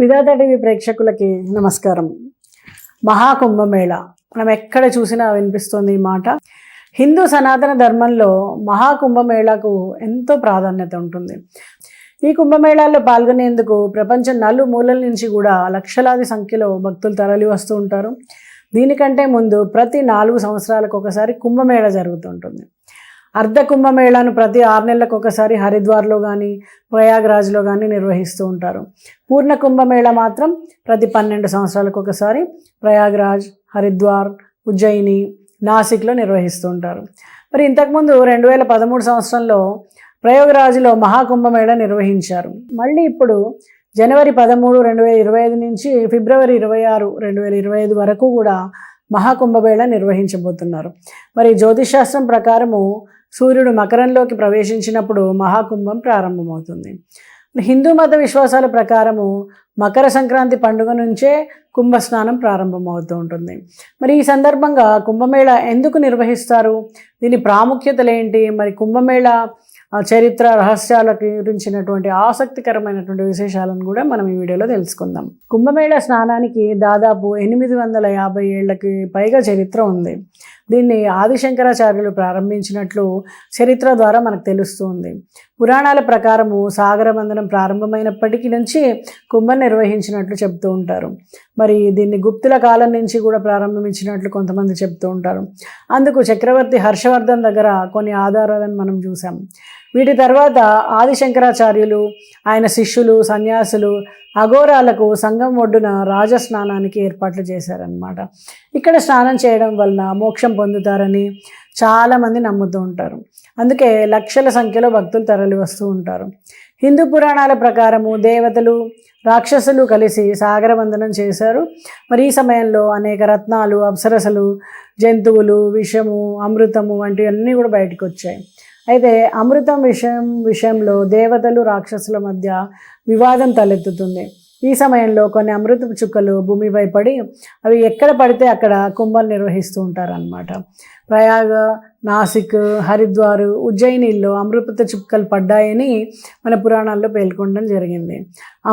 విధాత TV ప్రేక్షకులకి నమస్కారం. మహాకుంభమేళ మనం ఎక్కడ చూసినా వినిపిస్తుంది ఈ మాట. హిందూ సనాతన ధర్మంలో మహాకుంభమేళకు ఎంతో ప్రాధాన్యత ఉంటుంది. ఈ కుంభమేళాల్లో పాల్గొనేందుకు ప్రపంచం నలుమూలల నుంచి కూడా లక్షలాది సంఖ్యలో భక్తులు తరలి వస్తూ ఉంటారు. దీనికంటే ముందు ప్రతి 4 సంవత్సరాలకు ఒకసారి కుంభమేళ జరుగుతుంటుంది. అర్ధ కుంభమేళాను ప్రతి 6 నెలలకు ఒకసారి హరిద్వార్లో కానీ ప్రయాగ్రాజ్లో కానీ నిర్వహిస్తూ ఉంటారు. పూర్ణ కుంభమేళ మాత్రం ప్రతి 12 సంవత్సరాలకు ఒకసారి ప్రయాగ్రాజ్, హరిద్వార్, ఉజ్జయిని, నాసిక్లో నిర్వహిస్తూ ఉంటారు. మరి ఇంతకుముందు 2013 సంవత్సరంలో ప్రయాగ్రాజ్లో మహాకుంభమేళ నిర్వహించారు. మళ్ళీ ఇప్పుడు జనవరి 13, 2025 నుంచి ఫిబ్రవరి 26, 2025 వరకు కూడా మహాకుంభమేళ నిర్వహించబోతున్నారు. మరి జ్యోతిషాస్త్రం ప్రకారము సూర్యుడు మకరంలోకి ప్రవేశించినప్పుడు మహాకుంభం ప్రారంభమవుతుంది. హిందూ మత విశ్వాసాల ప్రకారము మకర సంక్రాంతి పండుగ నుంచే కుంభస్నానం ప్రారంభమవుతూ ఉంటుంది. మరి ఈ సందర్భంగా కుంభమేళ ఎందుకు నిర్వహిస్తారు, దీని ప్రాముఖ్యతలు ఏంటి, మరి కుంభమేళ చరిత్ర రహస్యాల గురించినటువంటి ఆసక్తికరమైనటువంటి విశేషాలను కూడా మనం ఈ వీడియోలో తెలుసుకుందాం. కుంభమేళ స్నానానికి దాదాపు 850 ఏళ్లకి పైగా చరిత్ర ఉంది. దీన్ని ఆదిశంకరాచార్యులు ప్రారంభించినట్లు చరిత్ర ద్వారా మనకు తెలుస్తుంది. పురాణాల ప్రకారము సాగరబంధనం ప్రారంభమైనప్పటికీ నుంచి కుంభం నిర్వహించినట్లు చెప్తూ ఉంటారు. మరి దీన్ని గుప్తుల కాలం నుంచి కూడా ప్రారంభించినట్లు కొంతమంది చెప్తూ ఉంటారు. అందుకు చక్రవర్తి హర్షవర్ధన్ దగ్గర కొన్ని ఆధారాలను మనం చూసాం. వీటి తర్వాత ఆదిశంకరాచార్యులు, ఆయన శిష్యులు, సన్యాసులు అఘోరాలకు సంగం ఒడ్డున రాజస్నానానికి ఏర్పాట్లు చేశారనమాట. ఇక్కడ స్నానం చేయడం వలన మోక్షం పొందుతారని చాలామంది నమ్ముతూ ఉంటారు. అందుకే లక్షల సంఖ్యలో భక్తులు తరలి వస్తూ ఉంటారు. హిందూ పురాణాల ప్రకారము దేవతలు, రాక్షసులు కలిసి సాగరబంధనం చేశారు. మరి ఈ సమయంలో అనేక రత్నాలు, అప్సరసలు, జంతువులు, విషము, అమృతము వంటివన్నీ కూడా బయటకు వచ్చాయి. అయితే అమృతం విషయంలో దేవతలు, రాక్షసుల మధ్య వివాదం తలెత్తుతుంది. ఈ సమయంలో కొన్ని అమృతపు చుక్కలు భూమిపై పడి అవి ఎక్కడ పడితే అక్కడ కుంభం నిర్వహిస్తూ ఉంటారన్నమాట. ప్రయాగ, నాసిక్, హరిద్వార్, ఉజ్జయినిల్లో అమృత చుక్కలు పడ్డాయని మన పురాణాల్లో పేర్కొనడం జరిగింది.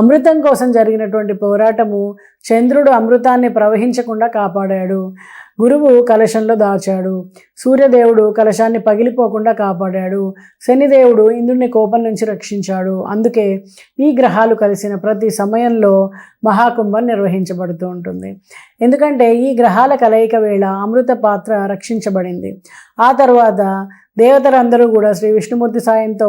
అమృతం కోసం జరిగినటువంటి పోరాటము చంద్రుడు అమృతాన్ని ప్రవహించకుండా కాపాడాడు, గురువు కలశంలో దాచాడు, సూర్యదేవుడు కలశాన్ని పగిలిపోకుండా కాపాడాడు, శనిదేవుడు ఇంద్రుని కోపం నుంచి రక్షించాడు. అందుకే ఈ గ్రహాలు కలిసిన ప్రతి సమయంలో మహాకుంభం నిర్వహించబడుతూ ఉంటుంది. ఎందుకంటే ఈ గ్రహాల కలయిక వేళ అమృత పాత్ర రక్షించబడింది. ఆ తర్వాత దేవతలందరూ కూడా శ్రీ విష్ణుమూర్తి సాయంతో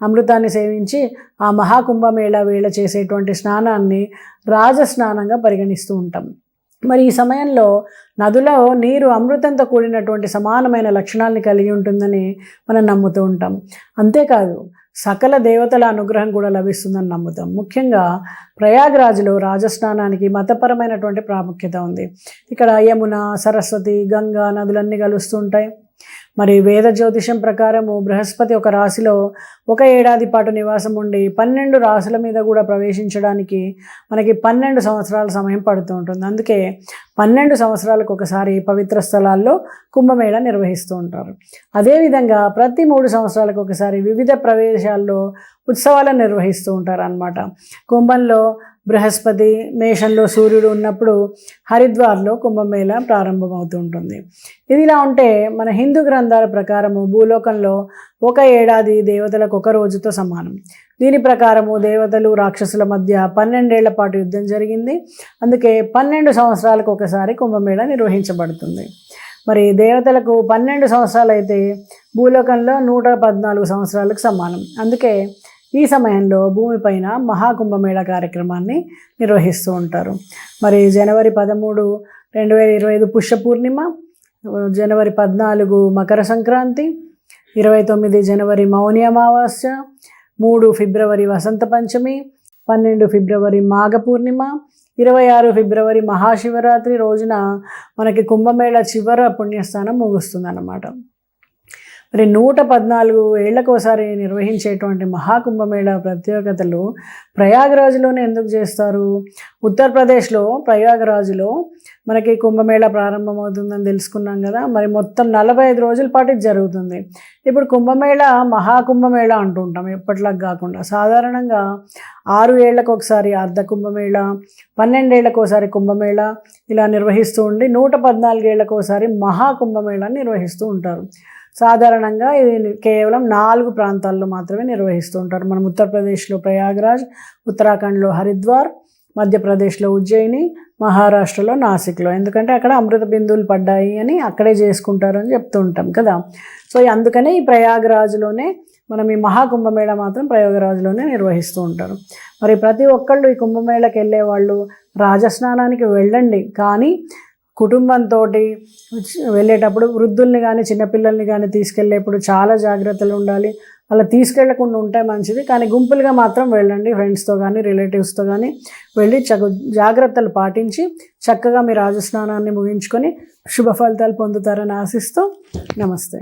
అమృతాన్ని సేవించి ఆ మహాకుంభమేళ వేళ చేసేటువంటి స్నానాన్ని రాజస్నానంగా పరిగణిస్తూ ఉంటాం. మరి ఈ సమయంలో నదులో నీరు అమృతంతో కూడినటువంటి సమానమైన లక్షణాలను కలిగి ఉంటుందని మనం నమ్ముతూ ఉంటాం. అంతేకాదు సకల దేవతల అనుగ్రహం కూడా లభిస్తుందని నమ్ముతాం. ముఖ్యంగా ప్రయాగ్రాజ్లో రాజస్నానానికి మతపరమైనటువంటి ప్రాముఖ్యత ఉంది. ఇక్కడ యమున, సరస్వతి, గంగా నదులన్నీ కలుస్తుంటాయి. మరి వేద జ్యోతిషం ప్రకారము బృహస్పతి ఒక రాశిలో 1 ఏడాది పాటు నివాసం ఉండి 12 రాశుల మీద కూడా ప్రవేశించడానికి మనకి 12 సంవత్సరాల సమయం పడుతూ ఉంటుంది. అందుకే 12 సంవత్సరాలకు ఒకసారి పవిత్ర స్థలాల్లో కుంభమేళ నిర్వహిస్తూ ఉంటారు. అదేవిధంగా ప్రతి 3 సంవత్సరాలకు ఒకసారి వివిధ ప్రదేశాల్లో ఉత్సవాలను నిర్వహిస్తూ ఉంటారు అన్నమాట. కుంభంలో బృహస్పతి, మేషంలో సూర్యుడు ఉన్నప్పుడు హరిద్వార్లో కుంభమేళ ప్రారంభమవుతూ ఉంటుంది. ఇదిలా ఉంటే మన హిందూ గ్రంథాల ప్రకారము భూలోకంలో 1 ఏడాది దేవతలకు 1 రోజుతో సమానం. దీని ప్రకారము దేవతలు, రాక్షసుల మధ్య 12 ఏళ్ల పాటు యుద్ధం జరిగింది. అందుకే 12 సంవత్సరాలకు ఒకసారి కుంభమేళ నిర్వహించబడుతుంది. మరి దేవతలకు 12 సంవత్సరాలు అయితే భూలోకంలో 114 సంవత్సరాలకు సమానం. అందుకే ఈ సమయంలో భూమిపైన మహాకుంభమేళ కార్యక్రమాన్ని నిర్వహిస్తూ ఉంటారు. మరి జనవరి 13, 2025 పుష్య పూర్ణిమ, జనవరి 14 మకర సంక్రాంతి, 29 జనవరి మౌని అమావాస్య, 3 ఫిబ్రవరి వసంత పంచమి, 12 ఫిబ్రవరి మాఘ పూర్ణిమ, 26 ఫిబ్రవరి మహాశివరాత్రి రోజున మనకి కుంభమేళ చివర పుణ్యస్థానం ముగుస్తుంది అన్నమాట. మరి 114 ఏళ్లకోసారి నిర్వహించేటువంటి మహాకుంభమేళా ప్రత్యేకతలు ప్రయాగరాజ్లోనే ఎందుకు చేస్తారు? ఉత్తరప్రదేశ్లో ప్రయాగరాజ్లో మనకి కుంభమేళా ప్రారంభమవుతుందని తెలుసుకున్నాం కదా. మరి మొత్తం 45 రోజుల పాటు ఇది జరుగుతుంది. ఇప్పుడు కుంభమేళా మహాకుంభమేళా అంటుంటాం ఎప్పటిలాగా కాకుండా. సాధారణంగా 6 ఏళ్లకు ఒకసారి అర్ధ కుంభమేళా, 12 ఏళ్లకు ఒకసారి కుంభమేళా ఇలా నిర్వహిస్తూ ఉండి 114 ఏళ్లకు ఒకసారి మహాకుంభమేళాని నిర్వహిస్తూ ఉంటారు. సాధారణంగా ఇది కేవలం 4 ప్రాంతాల్లో మాత్రమే నిర్వహిస్తూ ఉంటారు. మనం ఉత్తరప్రదేశ్లో ప్రయాగరాజ్, ఉత్తరాఖండ్లో హరిద్వార్, మధ్యప్రదేశ్లో ఉజ్జయిని, మహారాష్ట్రలో నాసిక్లో. ఎందుకంటే అక్కడ అమృత బిందువులు పడ్డాయి అని అక్కడే చేసుకుంటారు అని చెప్తూ ఉంటాం కదా. సో అందుకనే ఈ ప్రయాగరాజ్లోనే మనం ఈ మహాకుంభమేళా మాత్రం ప్రయాగరాజ్లోనే నిర్వహిస్తూ ఉంటారు. మరి ప్రతి ఒక్కళ్ళు ఈ కుంభమేళాకి వెళ్ళే వాళ్ళు రాజస్నానానికి వెళ్ళండి, కానీ కుటుంబంతో వెళ్ళేటప్పుడు వృద్ధుల్ని కానీ చిన్నపిల్లల్ని కానీ తీసుకెళ్ళేప్పుడు చాలా జాగ్రత్తలు ఉండాలి. అలా తీసుకెళ్లకుండా ఉంటే మంచిది, కానీ గుంపులుగా మాత్రం వెళ్ళండి. ఫ్రెండ్స్తో కానీ రిలేటివ్స్తో కానీ వెళ్ళి జాగ్రత్తలు పాటించి చక్కగా మీ రాజస్నానాన్ని ముగించుకొని శుభ ఫలితాలు పొందుతారని ఆశిస్తూ నమస్తే.